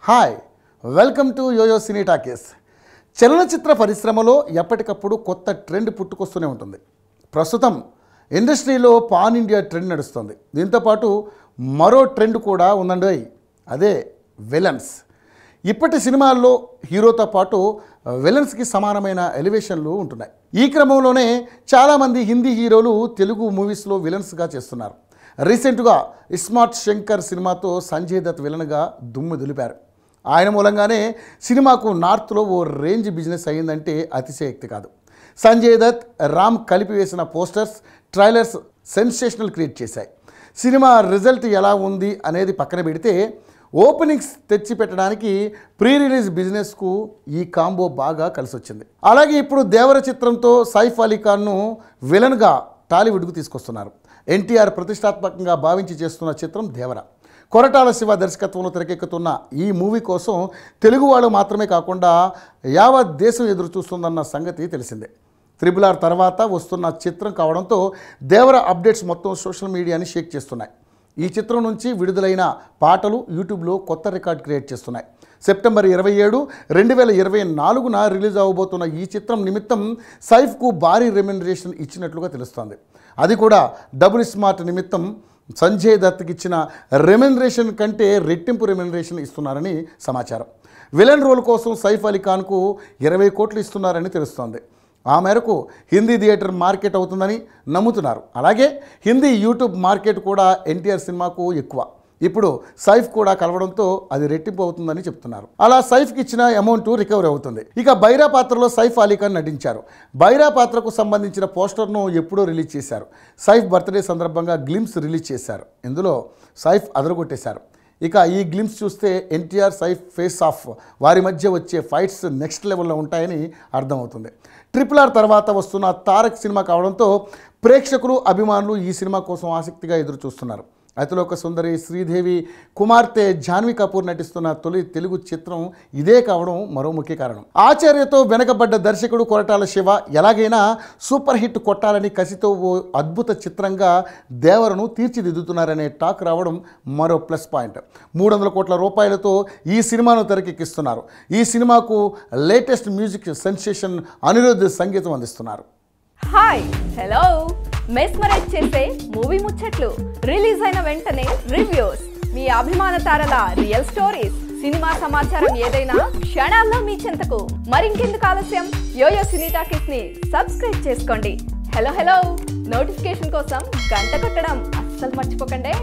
Hi welcome to YoYo Cine Talkies. చలనచిత్ర పరిశ్రమలో ఎప్పటికప్పుడు కొత్త ట్రెండ్ పుట్టుకొస్తూనే ఉంటుంది. ప్రస్తుతం ఇండస్ట్రీలో పాన్ ఇండియా ట్రెండ్ నడుస్తుంది. దీంతోపాటు మరో ట్రెండ్ కూడా ఉందండి, అదే విలన్స్. ఇప్పటి సినిమాల్లో హీరోతో పాటు విలన్స్కి సమానమైన ఎలివేషన్లు ఉంటున్నాయి. ఈ క్రమంలోనే చాలామంది హిందీ హీరోలు తెలుగు మూవీస్లో విలన్స్గా చేస్తున్నారు. రీసెంట్గా ఇస్మార్ట్ శంకర్ సినిమాతో సంజయ్ దత్ విలన్గా దుమ్ము దులిపారు. ఆయన మూలంగానే సినిమాకు నార్త్లో ఓ రేంజ్ బిజినెస్ అయ్యిందంటే అతిశయోక్తి కాదు. సంజయ్ దత్, రామ్ కలిపి వేసిన పోస్టర్స్, ట్రైలర్స్ సెన్సేషనల్ క్రియేట్ చేశాయి. సినిమా రిజల్ట్ ఎలా ఉంది అనేది పక్కన పెడితే ఓపెనింగ్స్ తెచ్చిపెట్టడానికి ప్రీ రిలీజ్ బిజినెస్కు ఈ కాంబో బాగా కలిసి వచ్చింది. అలాగే ఇప్పుడు దేవర చిత్రంతో సైఫ్ అలీ ఖాన్ను విలన్గా టాలీవుడ్కు తీసుకొస్తున్నారు. ఎన్టీఆర్ ప్రతిష్టాత్మకంగా భావించి చేస్తున్న చిత్రం దేవర. కొరటాల శివ దర్శకత్వంలో తెరకెక్కుతున్న ఈ మూవీ కోసం తెలుగు వాళ్ళు మాత్రమే కాకుండా యావత్ దేశం ఎదురు చూస్తుందన్న సంగతి తెలిసిందే. RRR తర్వాత వస్తున్న చిత్రం కావడంతో దేవర అప్డేట్స్ మొత్తం సోషల్ మీడియాని షేక్ చేస్తున్నాయి. ఈ చిత్రం నుంచి విడుదలైన పాటలు యూట్యూబ్లో కొత్త రికార్డ్ క్రియేట్ చేస్తున్నాయి. సెప్టెంబర్ 27, 2024న రిలీజ్ అవ్వబోతున్న ఈ చిత్రం నిమిత్తం సైఫ్కు భారీ రెమ్యునరేషన్ ఇచ్చినట్లుగా తెలుస్తోంది. అది కూడా డబుల్ స్మార్ట్ నిమిత్తం సంజయ్ దత్కి ఇచ్చిన రెమ్యునరేషన్ కంటే రెట్టింపు రెమ్యునరేషన్ ఇస్తున్నారని సమాచారం. విలన్ రోల్ కోసం సైఫ్ అలీ ఖాన్కు 20 కోట్లు ఇస్తున్నారని తెలుస్తోంది. ఆ మేరకు హిందీ థియేటర్ మార్కెట్ అవుతుందని నమ్ముతున్నారు. అలాగే హిందీ యూట్యూబ్ మార్కెట్ కూడా ఎన్టీఆర్ సినిమాకు ఎక్కువ. ఇప్పుడు సైఫ్ కూడా కలవడంతో అది రెట్టింపు అవుతుందని చెప్తున్నారు. అలా సైఫ్కి ఇచ్చిన అమౌంట్ రికవరీ అవుతుంది. ఇక బైరా పాత్రలో సైఫ్ అలీ ఖాన్ నటించారు. బైరా పాత్రకు సంబంధించిన పోస్టర్ను ఎప్పుడో రిలీజ్ చేశారు. సైఫ్ బర్త్డే సందర్భంగా గ్లిమ్స్ రిలీజ్ చేశారు. ఇందులో సైఫ్ అదరగొట్టేశారు. ఇక ఈ గ్లిమ్స్ చూస్తే ఎన్టీఆర్ సైఫ్ ఫేస్ ఆఫ్ వారి మధ్య వచ్చే ఫైట్స్ నెక్స్ట్ లెవెల్లో ఉంటాయని అర్థమవుతుంది. RRR తర్వాత వస్తున్న తారక్ సినిమా కావడంతో ప్రేక్షకులు, అభిమానులు ఈ సినిమా కోసం ఆసక్తిగా ఎదురు చూస్తున్నారు. అతిలోక సుందరి శ్రీదేవి కుమార్తె జాన్వీ కపూర్ నటిస్తున్న తొలి తెలుగు చిత్రం ఇదే కావడం మరో ముఖ్య కారణం. ఆచార్యతో వెనకబడ్డ దర్శకుడు కొరటాల శివ ఎలాగైనా సూపర్ హిట్ కొట్టాలని కసితో ఓ అద్భుత చిత్రంగా దేవరను తీర్చిదిద్దుతున్నారనే టాక్ రావడం మరో ప్లస్ పాయింట్. 300 కోట్ల రూపాయలతో ఈ సినిమాను తెరకెక్కిస్తున్నారు. ఈ సినిమాకు లేటెస్ట్ మ్యూజిక్ సెన్సేషన్ అనిరుద్ధ్ సంగీతం అందిస్తున్నారు. హాయ్ హలో మెస్మరైజ్ చేసే మూవీ ముచ్చట్లు, రిలీజ్ అయిన వెంటనే రివ్యూస్, మీ అభిమాన తారల రియల్ స్టోరీస్, సినిమా సమాచారం ఏదైనా క్షణాల్లో మీ చెంతకు. మరింకెందుకు ఆలస్యం, యోయో సినీ టాకీస్ ని సబ్స్క్రైబ్ చేసుకోండి. హలో నోటిఫికేషన్ కోసం గంట కొట్టడం అస్సలు మర్చిపోకండి.